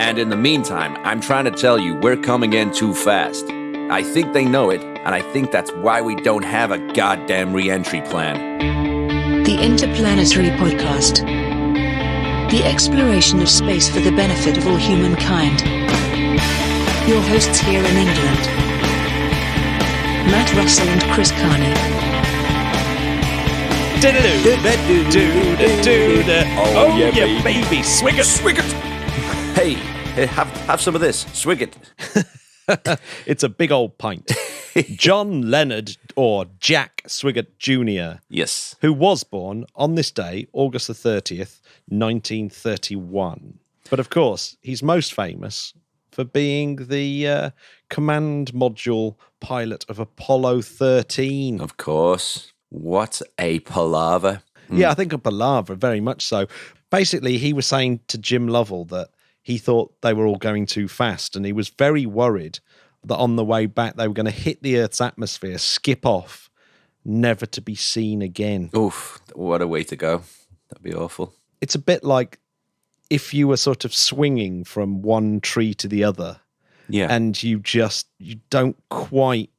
And in the meantime, I'm trying to tell you we're coming in too fast. I think they know it, and I think that's why we don't have a goddamn re-entry plan. The Interplanetary Podcast. The exploration of space for the benefit of all humankind. Your hosts here in England, Matt Russell and Chris Carney. Oh yeah, baby. Swig it. Hey, have some of this. Swig it. It's a big old pint. John Leonard, or Jack Swigert Jr., Yes. who was born on this day, August the 30th, 1931. But of course, he's most famous for being the command module pilot of Apollo 13. Of course. What a palaver. Yeah, I think a palaver, very much so. Basically, he was saying to Jim Lovell that he thought they were all going too fast, and he was very worried that on the way back they were going to hit the Earth's atmosphere, skip off, never to be seen again. Oof, what a way to go. That'd be awful. It's a bit like if you were sort of swinging from one tree to the other, Yeah. and you don't quite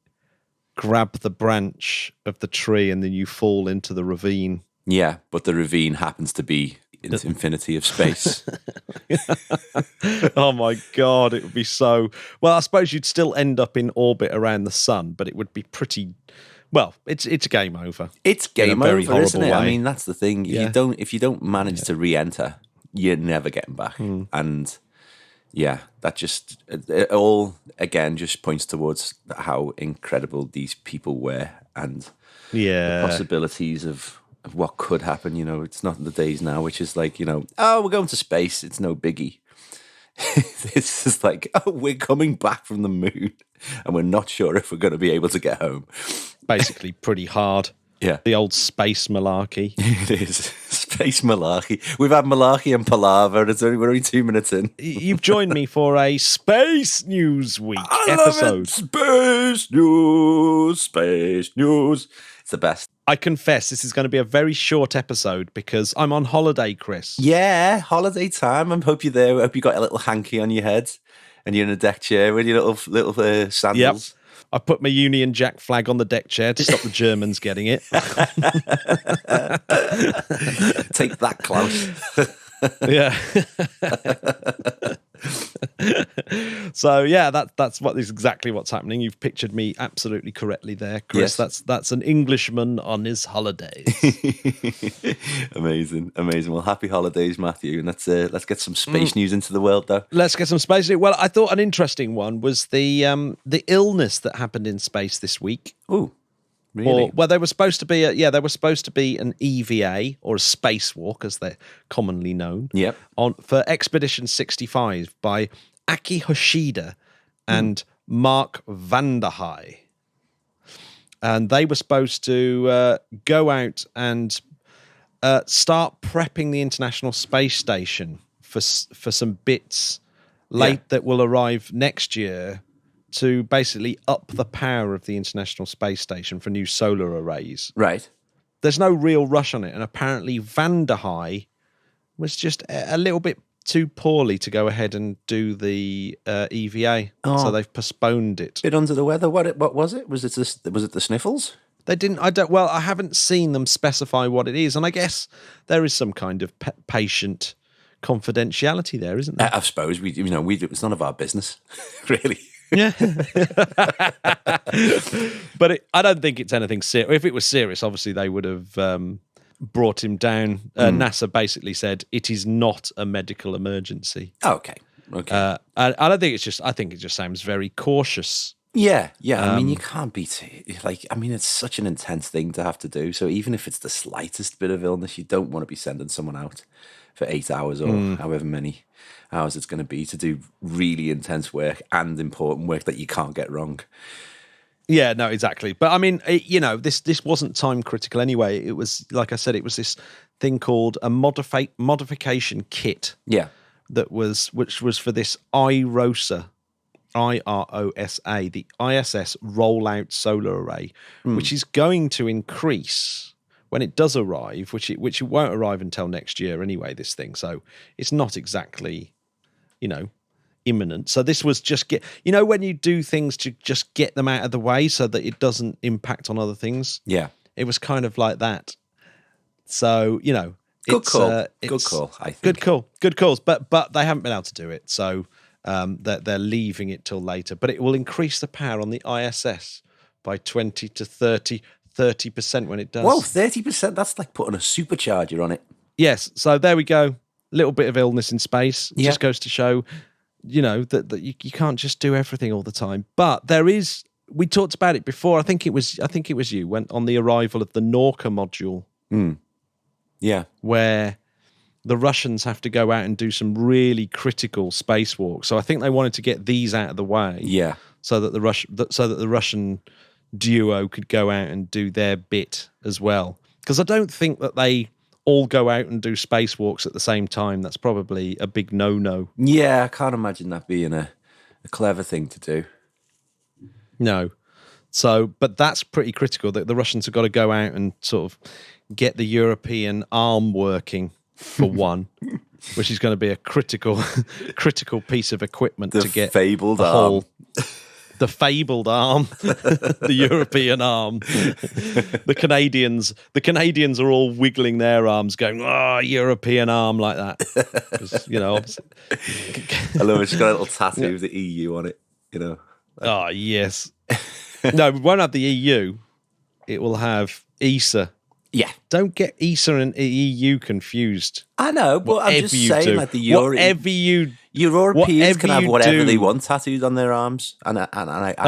grab the branch of the tree and then you fall into the ravine. Yeah, but the ravine happens to be into infinity of space. Oh my God, it would be so... Well, I suppose you'd still end up in orbit around the sun, but it would be pretty... Well, it's game over. It's game very over, isn't it? horrible I way. mean, that's the thing. If you don't manage to re-enter, you're never getting back. And yeah, that just it all again just points towards how incredible these people were and the possibilities of what could happen. You know, it's not the days now, which is like, oh, we're going to space. It's no biggie. It's just like, oh, we're coming back from the moon and we're not sure if we're going to be able to get home. Basically pretty hard. Yeah. The old space malarkey. It is. Space malarkey. We've had malarkey and palaver, and we're only 2 minutes in. You've joined me for a Space News Week episode. Space news. It's the best. I confess this is going to be a very short episode because I'm on holiday, Chris. Yeah, holiday time. I hope you're there. I hope you got a little hanky on your head and you're in a deck chair with your little sandals. Yep. I put my Union Jack flag on the deck chair to stop the Germans getting it. Take that, Klaus. Yeah. So yeah, that's exactly what's happening. You've pictured me absolutely correctly there, Chris. Yes. That's an Englishman on his holidays. Amazing. Well, happy holidays, Matthew. And let's get some space news into the world, though. Let's get some space. Well, I thought an interesting one was the illness that happened in space this week. Ooh. Really? Well, they were supposed to be an EVA, or a spacewalk, as they're commonly known. Yep. For Expedition 65 by Aki Hoshida and Mark Vanderhei. And they were supposed to go out and start prepping the International Space Station for some bits that will arrive next year to basically up the power of the International Space Station for new solar arrays. Right. There's no real rush on it, and apparently Vanderhei was just a little bit too poorly to go ahead and do the EVA, so they've postponed it. Bit under the weather. What was it? Was it the sniffles? They didn't. I haven't seen them specify what it is, and I guess there is some kind of patient confidentiality there, isn't there? I suppose it's none of our business, really. Yeah. But I don't think it's anything serious. If it was serious, obviously they would have brought him down. NASA basically said it is not a medical emergency. Okay. I don't think I think it just sounds very cautious. Yeah. I mean, you can't be it's such an intense thing to have to do. So even if it's the slightest bit of illness, you don't want to be sending someone out for 8 hours or however many hours it's going to be to do really intense work and important work that you can't get wrong. Yeah, no, exactly. But I mean, this wasn't time critical anyway. It was, like I said, it was this thing called a modification kit. Yeah. Which was for this IROSA, IROSA, the ISS Rollout Solar Array, which is going to increase when it does arrive, which it won't arrive until next year anyway, this thing. So it's not exactly, imminent. So this was just when you do things to just get them out of the way so that it doesn't impact on other things. Yeah. It was kind of like that. So, good call. Good call, I think. Good calls. But they haven't been able to do it. So they're leaving it till later. But it will increase the power on the ISS by 20 to 30% when it does. Whoa, 30%? That's like putting a supercharger on it. Yes. So there we go. Little bit of illness in space. It just goes to show, that you can't just do everything all the time. But there is. We talked about it before. I think it was you went on the arrival of the Norca module. Yeah, where the Russians have to go out and do some really critical spacewalks. So I think they wanted to get these out of the way. Yeah, so that the Russian duo could go out and do their bit as well. Because I don't think that they all go out and do spacewalks at the same time. That's probably a big no-no. Yeah, I can't imagine that being a clever thing to do. No. So, but that's pretty critical that the Russians have got to go out and sort of get the European arm working for one, which is going to be a critical piece of equipment to get fabled arm. The fabled arm, the European arm. The Canadians are all wiggling their arms, going, European arm, like that. Obviously. I love it. It's got a little tattoo of the EU on it, Oh, yes. No, it won't have the EU. It will have ESA. Yeah. Don't get ESA and EU confused. I know, but I'm just saying that the Europeans can have whatever they want tattooed on their arms, and I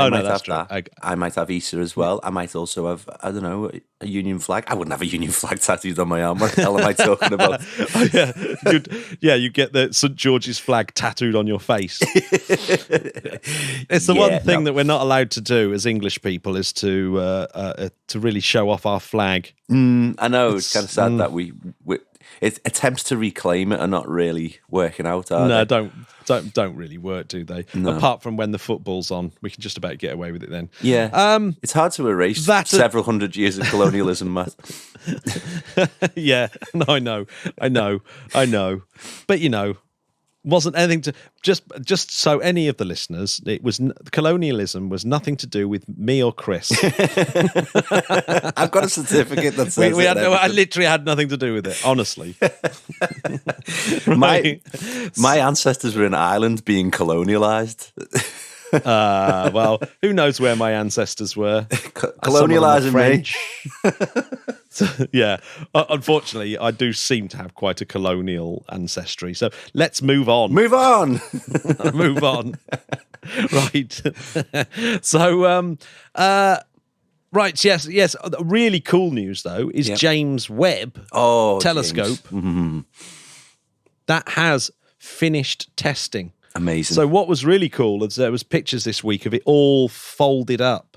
might have that. I might have ESA as well. I might also have, I don't know, a Union flag. I wouldn't have a Union flag tattooed on my arm. What the hell am I talking about? You get the St. George's flag tattooed on your face. It's the one thing that we're not allowed to do as English people is to really show off our flag. I know, it's kind of sad that we attempts to reclaim it are not really working out, are they? Don't really work, do they? No. Apart from when the football's on, we can just about get away with it then. Yeah. It's hard to erase several hundred years of colonialism, Matt. Yeah, I know. But wasn't anything to just so any of the listeners, colonialism was nothing to do with me or Chris. I've got a certificate that says I literally had nothing to do with it, honestly. My ancestors were in Ireland being colonialized. Well, who knows where my ancestors were? Colonialising me. Yeah, unfortunately, I do seem to have quite a colonial ancestry. So let's move on. Move on. Move on. Right. So, right. Yes. Really cool news though is James Webb telescope that has finished testing. Amazing. So what was really cool is there was pictures this week of it all folded up,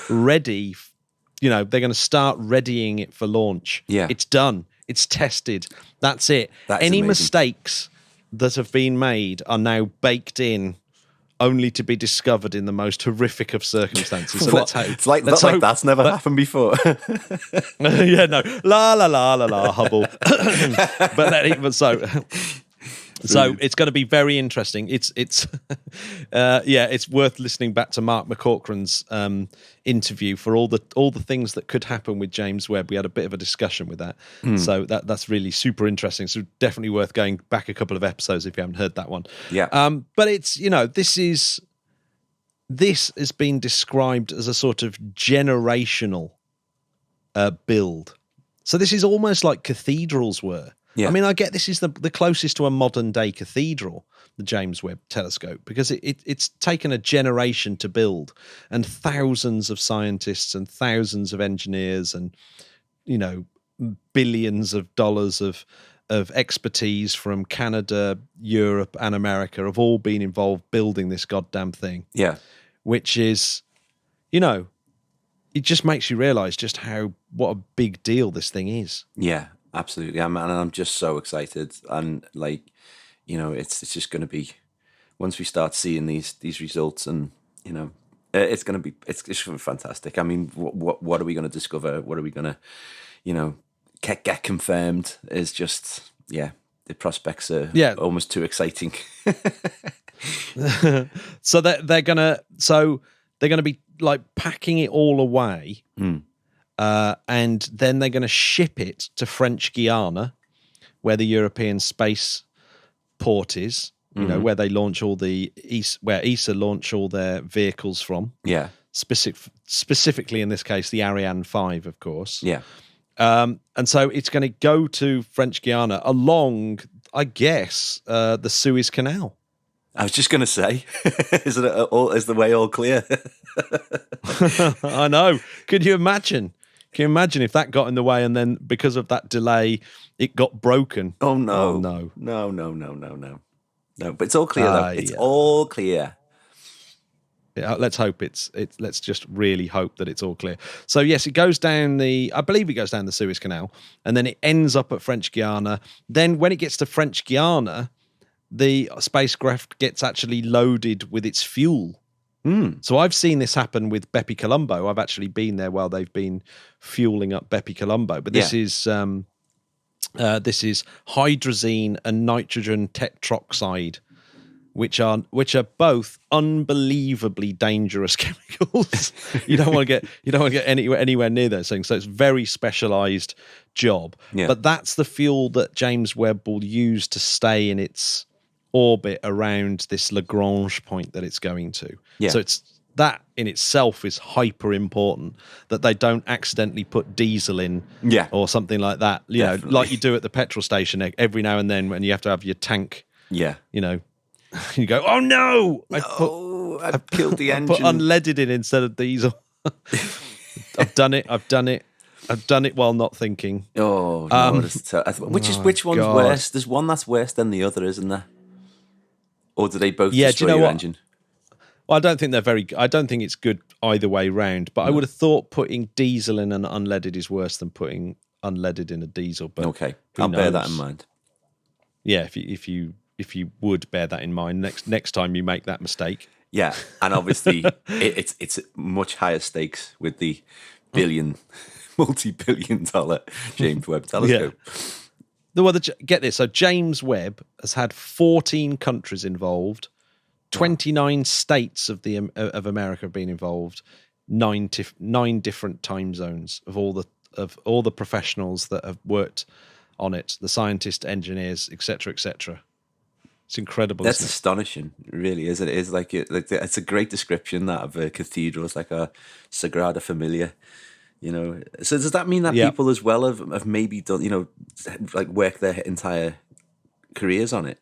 ready. They're going to start readying it for launch. Yeah. It's done. It's tested. That's it. Any mistakes that have been made are now baked in, only to be discovered in the most horrific of circumstances. So let's hope. It's like that's never happened before. Yeah, no. La la la la la Hubble. So it's going to be very interesting. It's worth listening back to Mark McCaughrean's interview for all the things that could happen with James Webb. We had a bit of a discussion with that, so that's really super interesting. So definitely worth going back a couple of episodes if you haven't heard that one. Yeah. But it's this has been described as a sort of generational build. So this is almost like cathedrals were. Yeah. I mean, I get this is the closest to a modern day cathedral, the James Webb telescope, because it's taken a generation to build and thousands of scientists and thousands of engineers and, billions of dollars of expertise from Canada, Europe and America have all been involved building this goddamn thing. Yeah. Which is, it just makes you realize just what a big deal this thing is. Yeah. Absolutely, I'm just so excited, and it's just going to be once we start seeing these results, and it's going to be it's fantastic. I mean, what are we going to discover? What are we going to get confirmed? Is just the prospects are almost too exciting. So they're gonna be like packing it all away, and then they're gonna ship it to French Guiana, where the European space port is. You know, where they launch all where ESA launch all their vehicles from. Yeah. Specifically in this case, the Ariane 5, of course. Yeah. And so it's going to go to French Guiana along, I guess, the Suez Canal. I was just going to say, is the way all clear? I know. Could you imagine? Can you imagine if that got in the way and then because of that delay, it got broken? Oh, no. Oh, no. No. No, but it's all clear, though. It's all clear. Yeah, let's hope let's just really hope that it's all clear. So yes, it goes down I believe it goes down the Suez Canal, and then it ends up at French Guiana. Then when it gets to French Guiana, the spacecraft gets actually loaded with its fuel. So I've seen this happen with Bepi Colombo. I've actually been there while they've been fueling up Bepi Colombo. But this is hydrazine and nitrogen tetroxide, which are both unbelievably dangerous chemicals. You don't want to get anywhere near those things. So it's a very specialized job. Yeah. But that's the fuel that James Webb will use to stay in its orbit around this Lagrange point that it's going to. Yeah. So that in itself is hyper important, that they don't accidentally put diesel in or something like that. You know, like you do at the petrol station every now and then when you have to have your tank. Yeah. You know, you go, oh no, I've killed the engine. Put unleaded in instead of diesel. I've done it while not thinking. Oh, no, which one's worse? There's one that's worse than the other, isn't there? Or do they both destroy your engine? Well, I don't think it's good either way round, but I would have thought putting diesel in an unleaded is worse than putting unleaded in a diesel. But okay, I'll bear that in mind. Yeah, if you would bear that in mind next time you make that mistake. Yeah, and obviously it's much higher stakes with the multi-billion-dollar James Webb Telescope. Yeah. Get this. So James Webb has had 14 countries involved, 29 states of America have been involved, nine different time zones of all the professionals that have worked on it, the scientists, engineers, etc., etc. It's incredible. That's astonishing, it really is. It is it's a great description that of a cathedral. It's like a Sagrada Familia. You know, so does that mean that people as well have maybe done, you know, like worked their entire careers on it?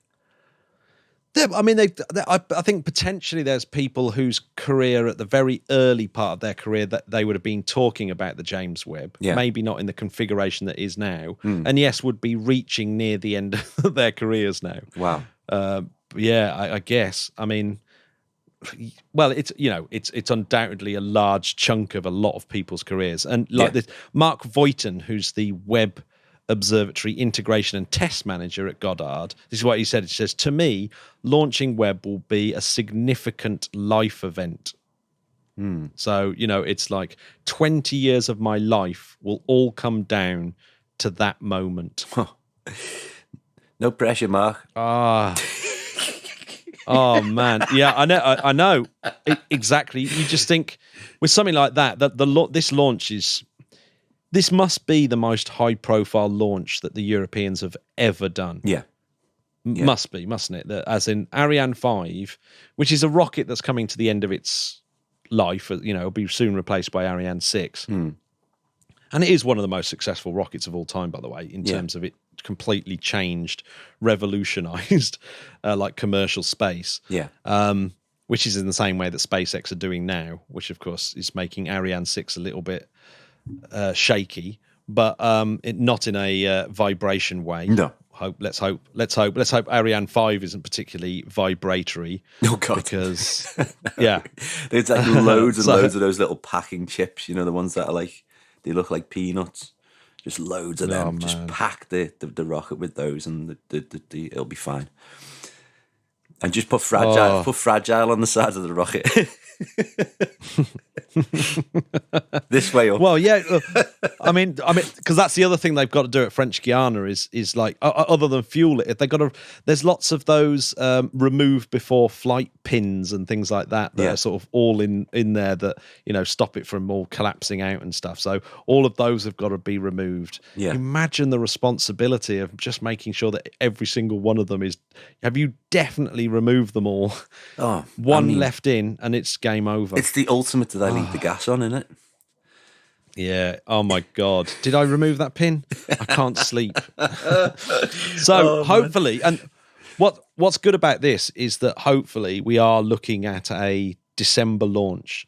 I mean, I think potentially there's people whose career at the very early part of their career that they would have been talking about the James Webb, maybe not in the configuration that is now, and yes, would be reaching near the end of their careers now. Wow. I guess. I mean, well, it's undoubtedly a large chunk of a lot of people's careers, and this Mark Voighton, who's the Webb Observatory Integration and Test Manager at Goddard. This is what he said. He says, to me, launching Webb will be a significant life event. So, you know, it's like 20 years of my life will all come down to that moment. No pressure, Mark. Oh man, yeah, I know. Exactly. You just think with something like that this must be the most high-profile launch that the Europeans have ever done. Yeah. Must be, mustn't it? As in Ariane 5, which is a rocket that's coming to the end of its life. You know, it'll be soon replaced by Ariane 6. And it is one of the most successful rockets of all time, by the way, in terms of it completely changed, revolutionized like commercial space. Yeah. Which is in the same way that SpaceX are doing now, which of course is making Ariane 6 a little bit shaky, but not in a vibration way. No. Let's hope Ariane 5 isn't particularly vibratory. Oh God! Because there's like loads and loads of those little packing chips. You know, the ones that are like they look like peanuts. Just loads of them. Just pack the rocket with those, and the it'll be fine. And just put fragile on the side of the rocket. This way up. Well, yeah. I mean, because that's the other thing they've got to do at French Guiana is like, other than fuel it, they got to. There's lots of those remove before flight pins and things like that are sort of all in there that stop it from all collapsing out and stuff. So all of those have got to be removed. Yeah. Imagine the responsibility of just making sure that every single one of them is. Have you definitely removed them all? Oh, one left in, and it's game over. It's the ultimate that I leave the gas on, isn't it? Yeah. Oh my God. Did I remove that pin? I can't sleep. So hopefully, and what's good about this is that hopefully we are looking at a December launch.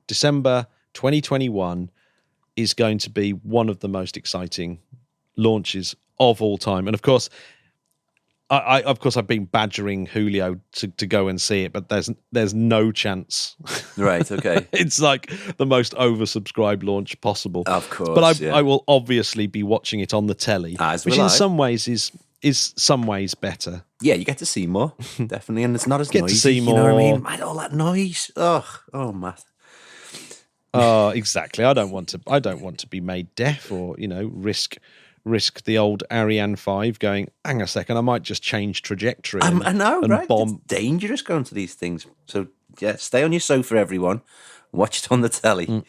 December 2021 is going to be one of the most exciting launches of all time. And of course, I've been badgering Julio to go and see it, but there's no chance. Right, okay. It's like the most oversubscribed launch possible. Of course, but I will obviously be watching it on the telly, which in some ways is some ways better. Yeah, you get to see more, definitely, and it's not as get noisy. To see more. You know what I mean? Man, all that noise. Oh, Matt. Oh, exactly. I don't want to be made deaf or risk the old Ariane 5 going, hang a second, I might just change trajectory. I know, and right? Bomb. It's dangerous going to these things. So, yeah, stay on your sofa, everyone. Watch it on the telly.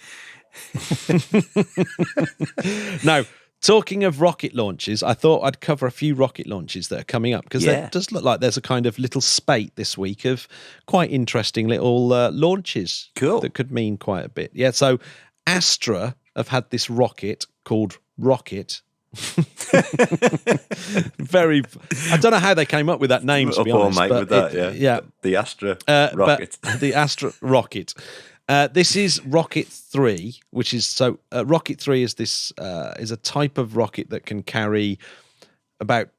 Now, talking of rocket launches, I thought I'd cover a few rocket launches that are coming up, because it does look like there's a kind of little spate this week of quite interesting little launches. Cool. That could mean quite a bit. Yeah, so Astra have had this rocket called Rocket. Very. I don't know how they came up with that name, to be honest. Mate, with that, yeah. The Astra Rocket. The Astra Rocket. This is Rocket 3, which is Rocket 3 is this is a type of rocket that can carry about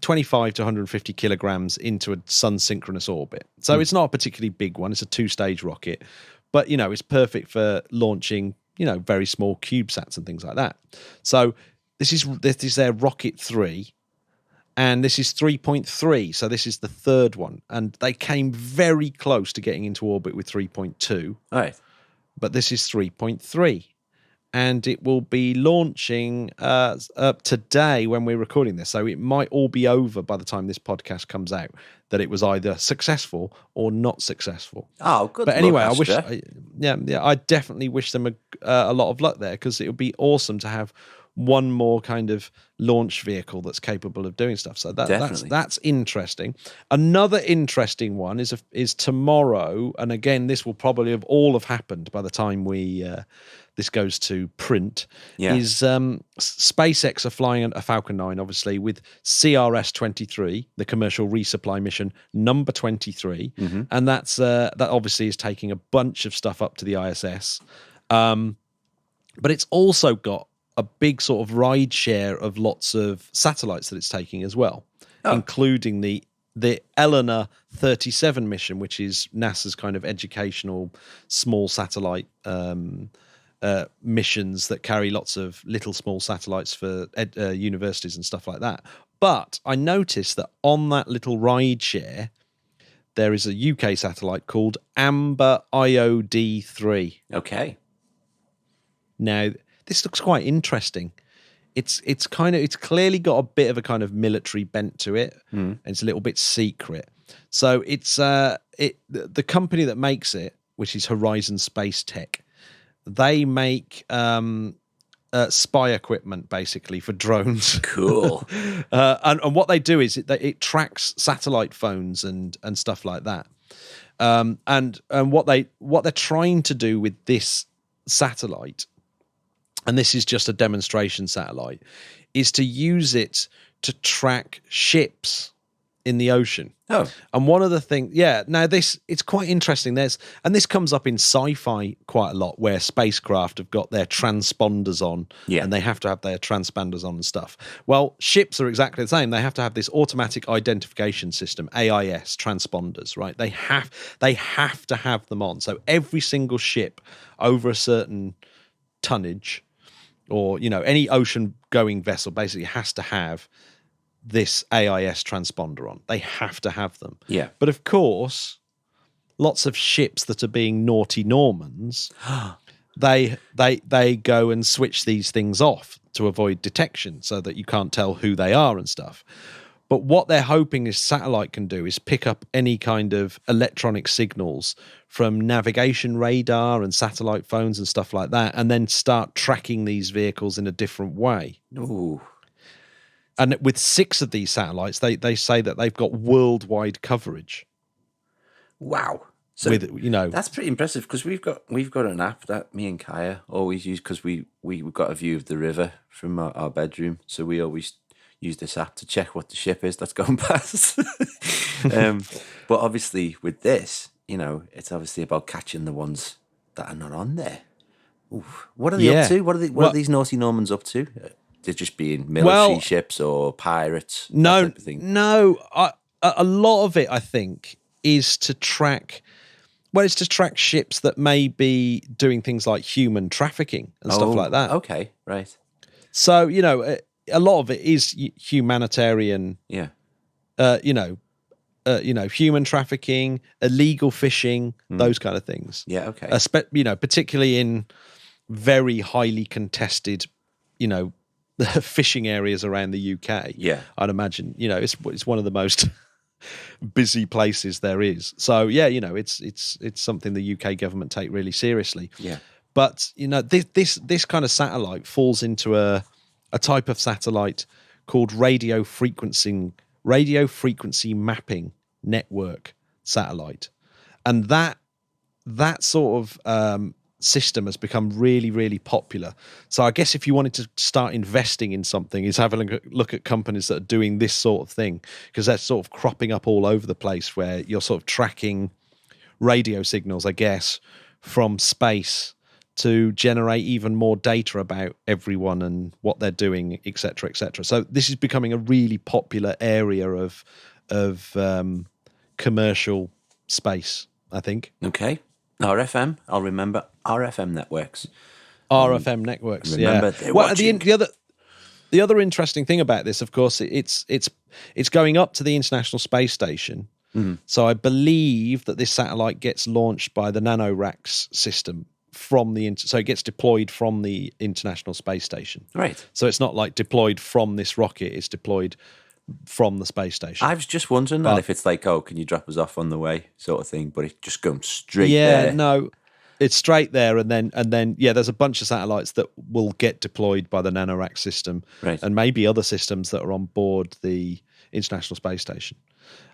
25 to 150 kilograms into a sun synchronous orbit. So it's not a particularly big one. It's a 2-stage rocket, but it's perfect for launching very small CubeSats and things like that. So this is their Rocket 3, and this is 3.3. So this is the third one, and they came very close to getting into orbit with 3.2. All right. But this is 3.3, and it will be launching today when we're recording this. So it might all be over by the time this podcast comes out, that it was either successful or not successful. Oh, good. But anyway, Astra. I definitely wish them a lot of luck there, because it would be awesome to have one more kind of launch vehicle that's capable of doing stuff. So that's interesting. Another interesting one is tomorrow, and again, this will probably have happened by the time this goes to print. Yeah. Is SpaceX are flying a Falcon 9, obviously, with CRS-23, the commercial resupply mission number 23, and that obviously is taking a bunch of stuff up to the ISS, but it's also got a big sort of ride share of lots of satellites that it's taking as well, including the Eleanor 37 mission, which is NASA's kind of educational small satellite missions that carry lots of little small satellites for universities and stuff like that. But I noticed that on that little ride share, there is a UK satellite called Amber IOD-3. Okay. Now, this looks quite interesting. It's clearly got a bit of a kind of military bent to it, and it's a little bit secret. So it's the company that makes it, which is Horizon Space Tech, they make spy equipment basically for drones. Cool. And what they do is it tracks satellite phones and stuff like that. And what they're trying to do with this satellite, and this is just a demonstration satellite, is to use it to track ships in the ocean. Oh. And one of the things, now it's quite interesting. This comes up in sci-fi quite a lot, where spacecraft have got their transponders on, and they have to have their transponders on and stuff. Well, ships are exactly the same. They have to have this automatic identification system, AIS transponders, right? They have to have them on. So every single ship over a certain tonnage, or any ocean going vessel, basically has to have this AIS transponder on. They have to have them. Yeah. But of course, lots of ships that are being naughty Normans, they go and switch these things off to avoid detection so that you can't tell who they are and stuff. But what they're hoping this satellite can do is pick up any kind of electronic signals from navigation radar and satellite phones and stuff like that, and then start tracking these vehicles in a different way. Ooh. And with 6 of these satellites, they say that they've got worldwide coverage. Wow. So that's pretty impressive, because we've got an app that me and Kaya always use, because we've got a view of the river from our bedroom, so we always use this app to check what the ship is that's going past. But obviously with this, it's obviously about catching the ones that are not on there. Oof. What are they up to? What are these naughty Normans up to? They're just being military ships or pirates? No, type of thing? no. A lot of it, I think, is to track. Well, it's to track ships that may be doing things like human trafficking and stuff like that. Okay, right. So a lot of it is humanitarian. Yeah. Human trafficking, illegal fishing, those kind of things. Yeah. Okay. Particularly in very highly contested, fishing areas around the UK. Yeah. I'd imagine. It's one of the most busy places there is. So yeah, it's something the UK government take really seriously. Yeah. But this kind of satellite falls into a type of satellite called radio frequency mapping network satellite, and that sort of system has become really, really popular. So I guess if you wanted to start investing in something, is having a look at companies that are doing this sort of thing, because they're sort of cropping up all over the place, where you're sort of tracking radio signals, I guess, from space to generate even more data about everyone and what they're doing, etc., etc. So this is becoming a really popular area of commercial space, I think. Okay. RFM. I'll remember RFM networks. RFM networks. Remember, yeah. Well, the other interesting thing about this, of course, it's going up to the International Space Station. Mm-hmm. So I believe that this satellite gets launched by the NanoRacks system so it gets deployed from the International Space Station. Right. So it's not like deployed from this rocket; it's deployed from the space station. I was just wondering if it's like, can you drop us off on the way, sort of thing, but it's just going straight there. Yeah, no, it's straight there, and then there's a bunch of satellites that will get deployed by the NanoRacks system, right, and maybe other systems that are on board the International Space Station.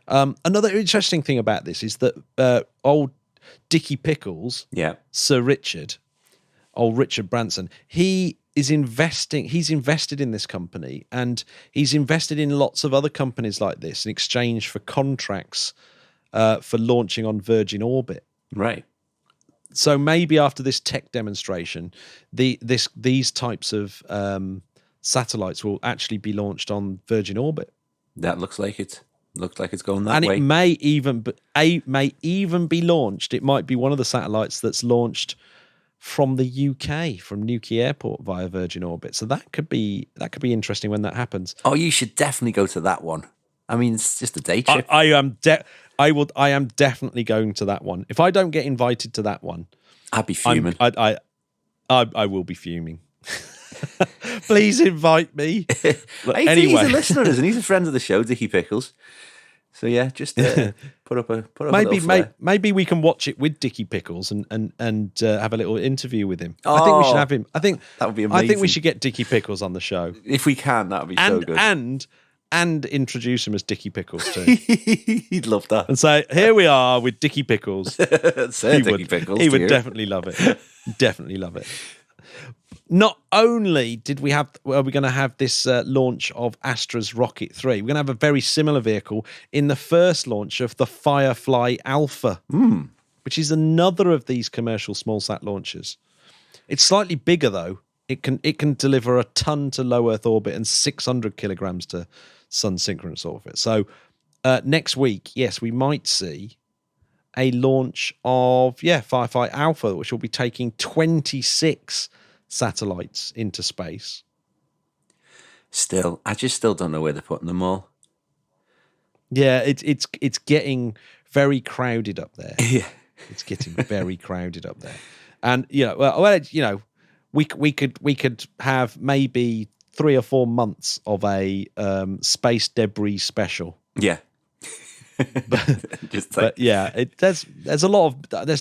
Another interesting thing about this is that old Dickie Pickles, Sir Richard, old Richard Branson, he's invested in this company, and he's invested in lots of other companies like this in exchange for contracts for launching on Virgin Orbit. Right. So maybe after this tech demonstration, these types of satellites will actually be launched on Virgin Orbit. That looks like it. Looks like it's going that way. And it may even be launched. It might be one of the satellites that's launched from the UK, from Newquay Airport via Virgin Orbit. So that could be interesting when that happens. Oh, you should definitely go to that one. I mean, it's just a day trip. I am definitely going to that one. If I don't get invited to that one, I'd be fuming. I will be fuming. Please invite me. Anyway, he's a listener, isn't he? He's a friend of the show, Dickie Pickles. So yeah, just put up a little flare. Maybe we can watch it with Dickie Pickles and have a little interview with him. I think we should have him. I think that would be amazing. I think we should get Dickie Pickles on the show if we can. That would be so good. And introduce him as Dickie Pickles too. He'd love that. And say, here we are with Dickie Pickles. Dickie Pickles. He would definitely love it. Definitely love it. Not only are we going to have this launch of Astra's Rocket 3, we're going to have a very similar vehicle in the first launch of the Firefly Alpha, which is another of these commercial small-sat launchers. It's slightly bigger, though. It can deliver a ton to low Earth orbit and 600 kilograms to sun synchronous orbit. So next week, yes, we might see a launch of Firefly Alpha, which will be taking 26 satellites into space. I just still don't know where they're putting them all. Yeah, it's getting very crowded up there. Yeah. It's getting very crowded up there. And, we could have maybe 3 or 4 months of a space debris special. Yeah. There's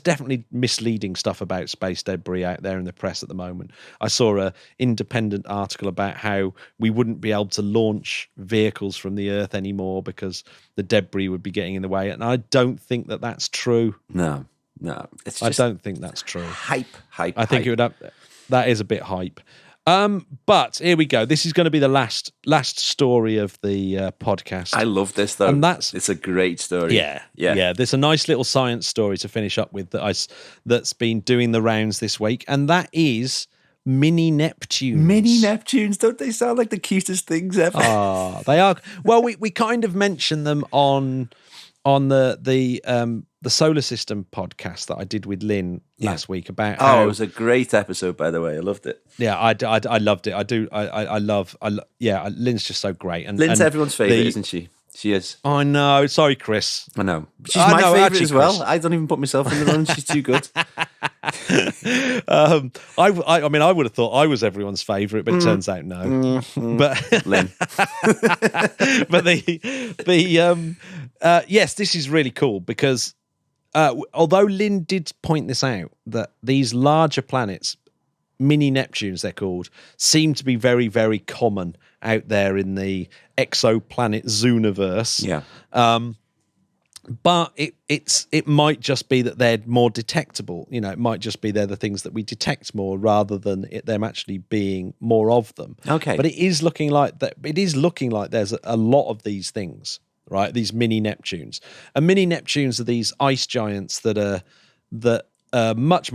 definitely misleading stuff about space debris out there in the press at the moment. I saw an independent article about how we wouldn't be able to launch vehicles from the Earth anymore because the debris would be getting in the way, and I don't think that that's true. No, it's just I don't think that's true. Hype. I think it would have. That is a bit hype. But here we go. This is going to be the last story of the podcast. I love this though. And it's a great story. Yeah. There's a nice little science story to finish up with that's been doing the rounds this week, and that is mini Neptunes. Mini Neptunes, don't they sound like the cutest things ever? Ah, they are. Well, we kind of mentioned them on the solar system podcast that I did with Lynn last week about how... it was a great episode, by the way. I loved it. Yeah, I loved it. I love Lynn's just so great. And Lynn's everyone's favourite, isn't she? She is. I know. Sorry, Chris. I know. She's my favourite as well. Chris. I don't even put myself in the run. She's too good. I mean, I would have thought I was everyone's favourite, but it turns out no. But Lynn. But yes, this is really cool because although Lynn did point this out, that these larger planets, mini Neptunes they're called, seem to be very, very common out there in the exoplanet Zooniverse. Yeah. But it might just be that they're more detectable. It might just be they're the things that we detect more rather than them actually being more of them. Okay. But it is looking like that. It is looking like there's a lot of these things, right? These mini Neptunes. And mini Neptunes are these ice giants that are much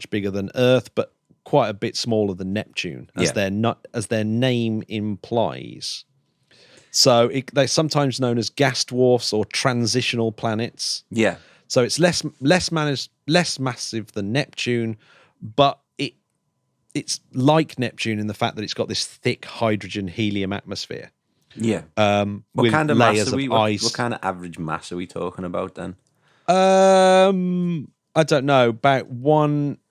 bigger than Earth, but quite a bit smaller than Neptune, as their name implies. So they're sometimes known as gas dwarfs or transitional planets. Yeah. So it's less massive than Neptune, but it's like Neptune in the fact that it's got this thick hydrogen helium atmosphere. Yeah. What kind of layers of ice? What kind of average mass are we talking about then? I don't know.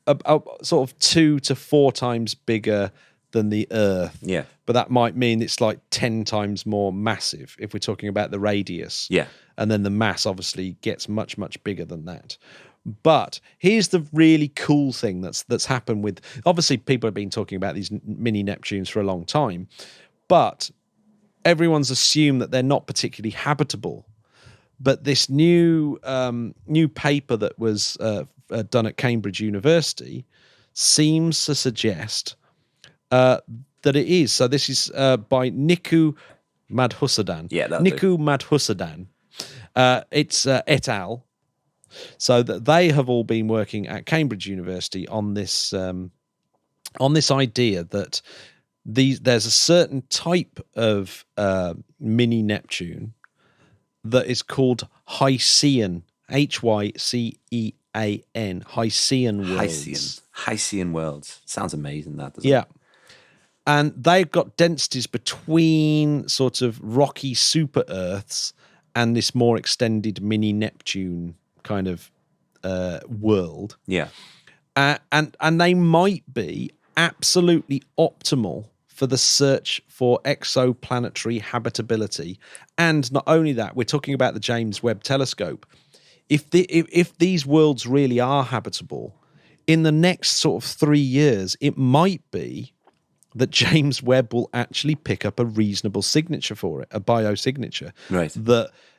About sort of 2 to 4 times bigger than the Earth. Yeah. But that might mean it's like 10 times more massive if we're talking about the radius. Yeah. And then the mass obviously gets much, much bigger than that. But here's the really cool thing that's happened with... Obviously, people have been talking about these mini Neptunes for a long time, but everyone's assumed that they're not particularly habitable. But this new paper that was done at Cambridge University seems to suggest that it is. So this is by Niku Madhusudan. Yeah, Niku Madhusudan. It's et al. So that they have all been working at Cambridge University on this idea that there's a certain type of mini Neptune that is called hycean, hycean, hycean worlds. Hycean worlds. Sounds amazing, that, doesn't it? And they've got densities between sort of rocky super Earths and this more extended mini Neptune kind of world. Yeah. And they might be absolutely optimal for the search for exoplanetary habitability. And not only that, we're talking about the James Webb Telescope. If these worlds really are habitable, in the next sort of 3 years, it might be that James Webb will actually pick up a reasonable signature for it, a biosignature. Right.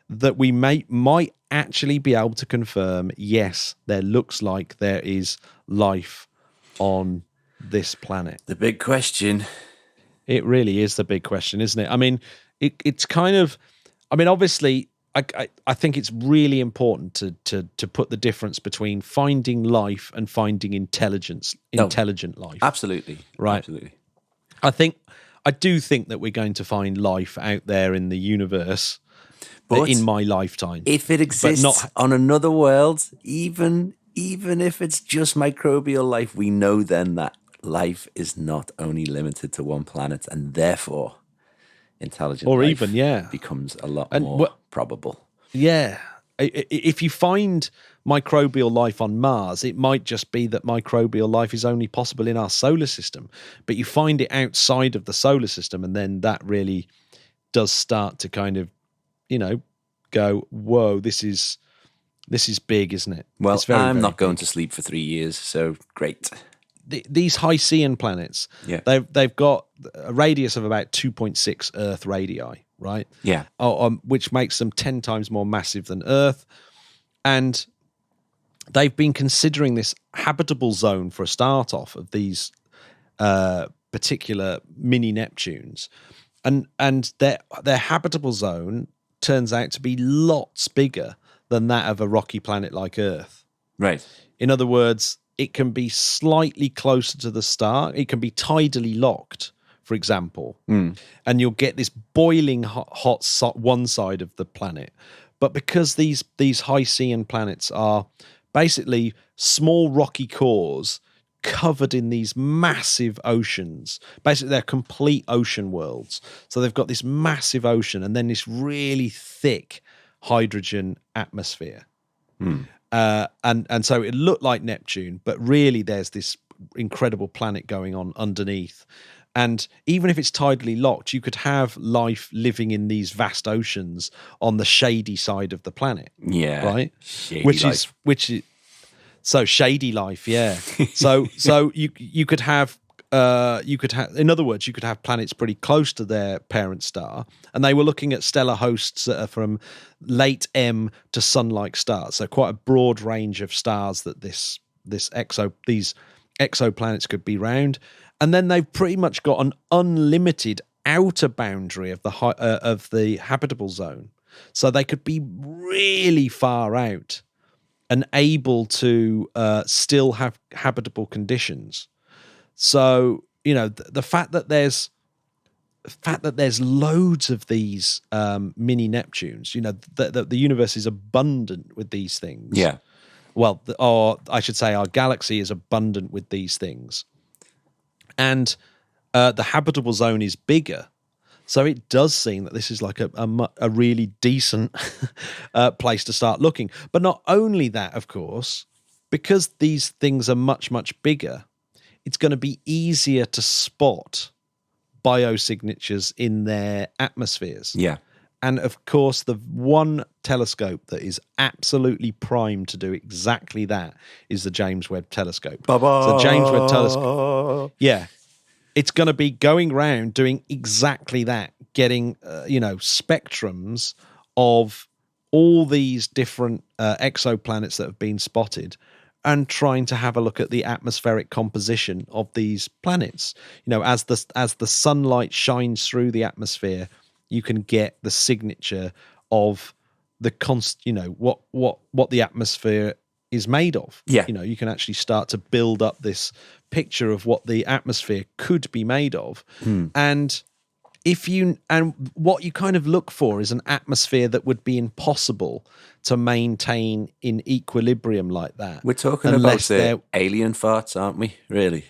That we might actually be able to confirm, yes, there looks like there is life on this planet. The big question. It really is the big question, isn't it? I mean, it's kind of... I mean, obviously... I think it's really important to put the difference between finding life and finding intelligent life. Absolutely. Right. Absolutely. I do think that we're going to find life out there in the universe in my lifetime. If it exists on another world, even if it's just microbial life, we know then that life is not only limited to one planet, and therefore intelligent life becomes a lot more probable. Yeah. if you find microbial life on Mars, it might just be that microbial life is only possible in our solar system, but you find it outside of the solar system, and then that really does start to kind of, go, whoa, this is big, isn't it? Well, it's very, I'm very not going big. to sleep for 3 years, so great. These hycean planets, Yeah. they've got a radius of about 2.6 Earth radii, right? Yeah. Which makes them 10 times more massive than Earth. And they've been considering this habitable zone for a start off of these particular mini Neptunes. And their habitable zone turns out to be lots bigger than that of a rocky planet like Earth. Right. In other words, it can be slightly closer to the star. It can be tidally locked, for example, and you'll get this boiling hot one side of the planet. But because these hycean planets are basically small rocky cores covered in these massive oceans, basically they're complete ocean worlds. So they've got this massive ocean and then this really thick hydrogen atmosphere. And so it looked like Neptune, but really there's this incredible planet going on underneath. And even if it's tidally locked, you could have life living in these vast oceans on the shady side of the planet. Yeah. Right? Shady which life. is so shady life, yeah. So you could have in other words, you could have planets pretty close to their parent star, and they were looking at stellar hosts that are from late M to sun-like stars. So quite a broad range of stars that these exoplanets could be round. And then they've pretty much got an unlimited outer boundary of the habitable zone. So they could be really far out and able to still have habitable conditions. So, the fact that there's loads of these mini Neptunes, the universe is abundant with these things. Yeah. Well, or I should say our galaxy is abundant with these things. And the habitable zone is bigger. So it does seem that this is like a really decent place to start looking. But not only that, of course, because these things are much, much bigger, it's going to be easier to spot biosignatures in their atmospheres. Yeah. And of course, the one telescope that is absolutely primed to do exactly that is the James Webb Telescope. So James Webb Telescope, it's going to be going around doing exactly that, getting spectrums of all these different exoplanets that have been spotted, and trying to have a look at the atmospheric composition of these planets. As the sunlight shines through the atmosphere, you can get the signature of the what the atmosphere is made of. Yeah. You can actually start to build up this picture of what the atmosphere could be made of. And what you kind of look for is an atmosphere that would be impossible to maintain in equilibrium like that. We're talking about the alien farts, aren't we? Really?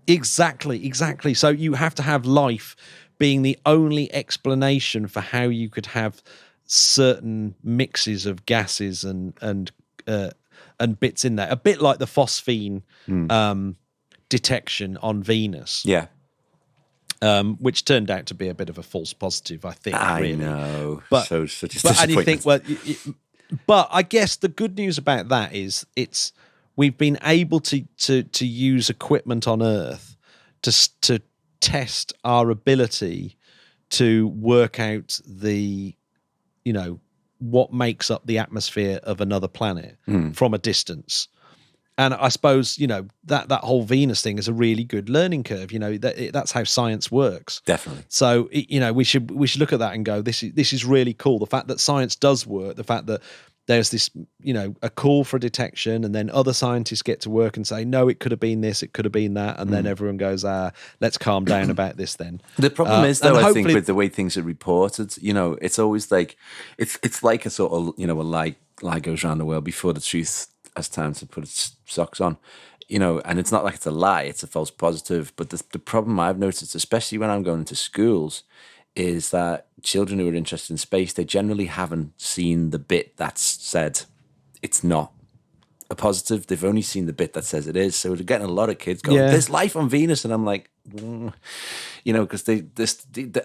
Exactly. So you have to have life being the only explanation for how you could have certain mixes of gases and bits in there. A bit like the phosphine detection on Venus. Yeah. Which turned out to be a bit of a false positive, I think. I know. But such a disappointment. And you think, but I guess the good news about that is we've been able to use equipment on Earth to test our ability to work out what makes up the atmosphere of another planet from a distance. And I suppose, that whole Venus thing is a really good learning curve. That's how science works. Definitely. So, we should look at that and go, this is really cool. The fact that science does work, the fact that there's this, a call for detection, and then other scientists get to work and say, no, it could have been this, it could have been that. And then everyone goes, let's calm down about this then. The problem is, though, I think with the way things are reported, it's always like, it's like a sort of, a lie goes around the world before the truth has time to put its socks on, and it's not like it's a lie, it's a false positive. But the problem I've noticed, especially when I'm going into schools, is that children who are interested in space, they generally haven't seen the bit that's said it's not a positive. They've only seen the bit that says it is. So we're getting a lot of kids going, there's life on Venus. And I'm like, because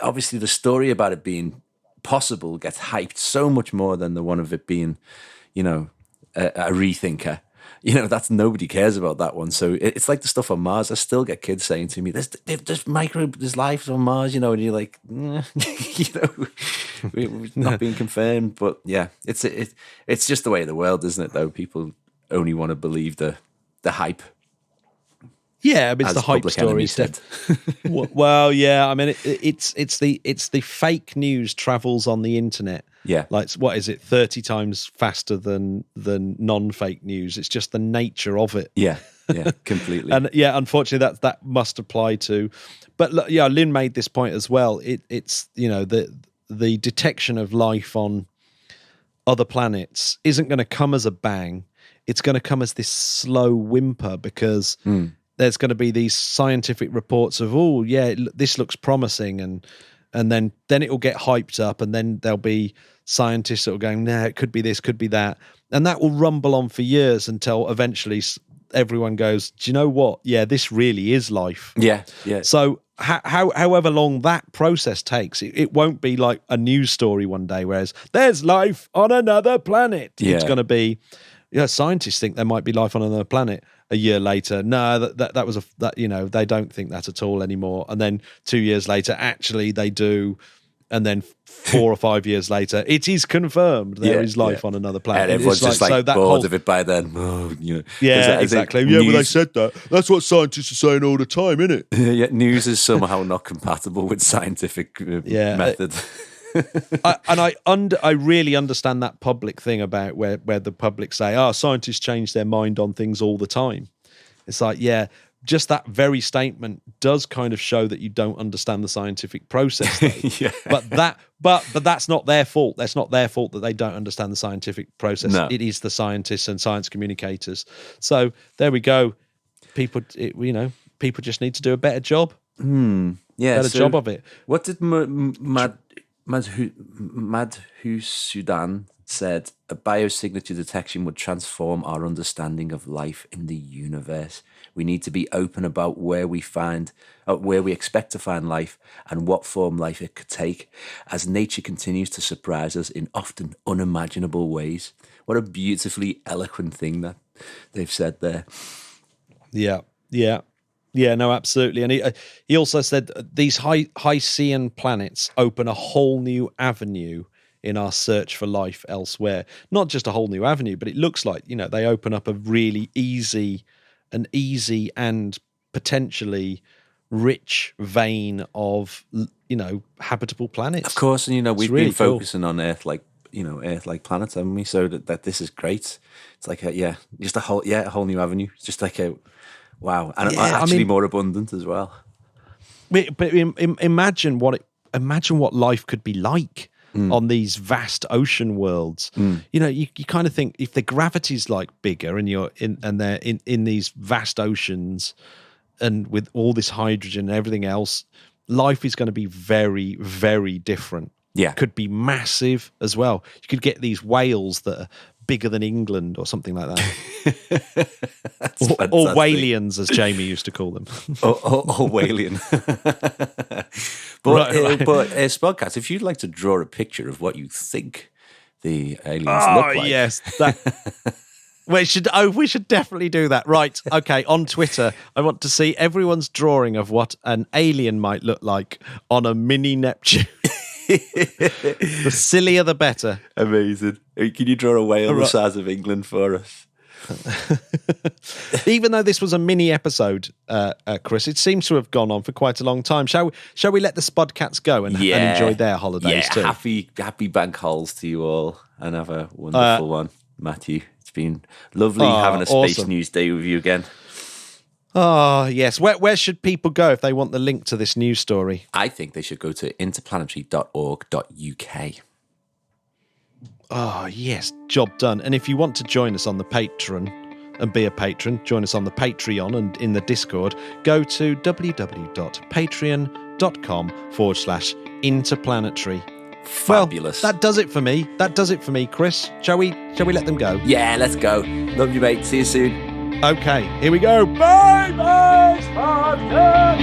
obviously the story about it being possible gets hyped so much more than the one of it being, a rethinker. That's nobody cares about that one. So it's like the stuff on Mars. I still get kids saying to me, there's life on Mars, and you're like, not being confirmed. But yeah, it's just the way of the world, isn't it, though? People only want to believe the hype. Yeah, I mean, it's the hype story. Well, yeah, I mean, it's the fake news travels on the internet. Yeah, like what is it? 30 times faster than non-fake news. It's just the nature of it. Yeah, completely. And yeah, unfortunately, that must apply to. But Lynn made this point as well. It's the detection of life on other planets isn't going to come as a bang. It's going to come as this slow whimper because there's going to be these scientific reports of, this looks promising, and then it will get hyped up, and then there'll be scientists that will go, no, it could be this, could be that, and that will rumble on for years until eventually everyone goes, do you know what? Yeah, this really is life. Yeah. So however long that process takes, it won't be like a news story one day, whereas there's life on another planet. Yeah. It's going to be, scientists think there might be life on another planet. A year later, no, that was they don't think that at all anymore. And then 2 years later, actually they do. And then 4 or 5 years later, it is confirmed there is life on another planet. And everyone's just bored of it by then. Yeah, exactly. But they said that. That's what scientists are saying all the time, isn't it? Yeah, news is somehow not compatible with scientific method. I really understand that public thing about where the public say, scientists change their mind on things all the time. It's like, just that very statement does kind of show that you don't understand the scientific process. But that's not their fault. That's not their fault that they don't understand the scientific process. No. It is the scientists and science communicators. So there we go. People just need to do a better job. Better job of it. What did Madhusudan said? A biosignature detection would transform our understanding of life in the universe. We need to be open about where we expect to find life and what form life it could take, as nature continues to surprise us in often unimaginable ways. What a beautifully eloquent thing that they've said there. Yeah, no, absolutely. And he also said these hycean planets open a whole new avenue in our search for life elsewhere. Not just a whole new avenue, but it looks like, they open up a really easy and potentially rich vein of, habitable planets. Of course, and we've really been focusing on Earth-like planets, haven't we? So that this is great. It's like just a whole new avenue. It's just like a wow, and actually more abundant as well. But imagine what life could be like on these vast ocean worlds. You kind of think if the gravity's like bigger and they're in these vast oceans and with all this hydrogen and everything else, life is going to be very, very different. Yeah. Could be massive as well. You could get these whales that are bigger than England or something like that. or whalians, as Jamie used to call them. or whalian. But Spodcast, if you'd like to draw a picture of what you think the aliens look like. Yes. We should definitely do that. Right. Okay. On Twitter, I want to see everyone's drawing of what an alien might look like on a mini Neptune. The sillier, the better. Amazing. Can you draw a whale the size of England for us? Even though this was a mini episode, Chris, it seems to have gone on for quite a long time. Shall we let the Spodcats go and enjoy their holidays too? Happy bank holes to you all, and have a wonderful one, Matthew. It's been lovely having a space news day with you again. Oh, yes. Where should people go if they want the link to this news story? I think they should go to interplanetary.org.uk. Oh, yes. Job done. And if you want to join us on the Patreon and be a patron, join us on the Patreon and in the Discord, go to www.patreon.com/interplanetary. Fabulous. Well, that does it for me. Chris. Shall we let them go? Yeah, let's go. Love you, mate. See you soon. Okay, here we go. Bye, bye, Spartans!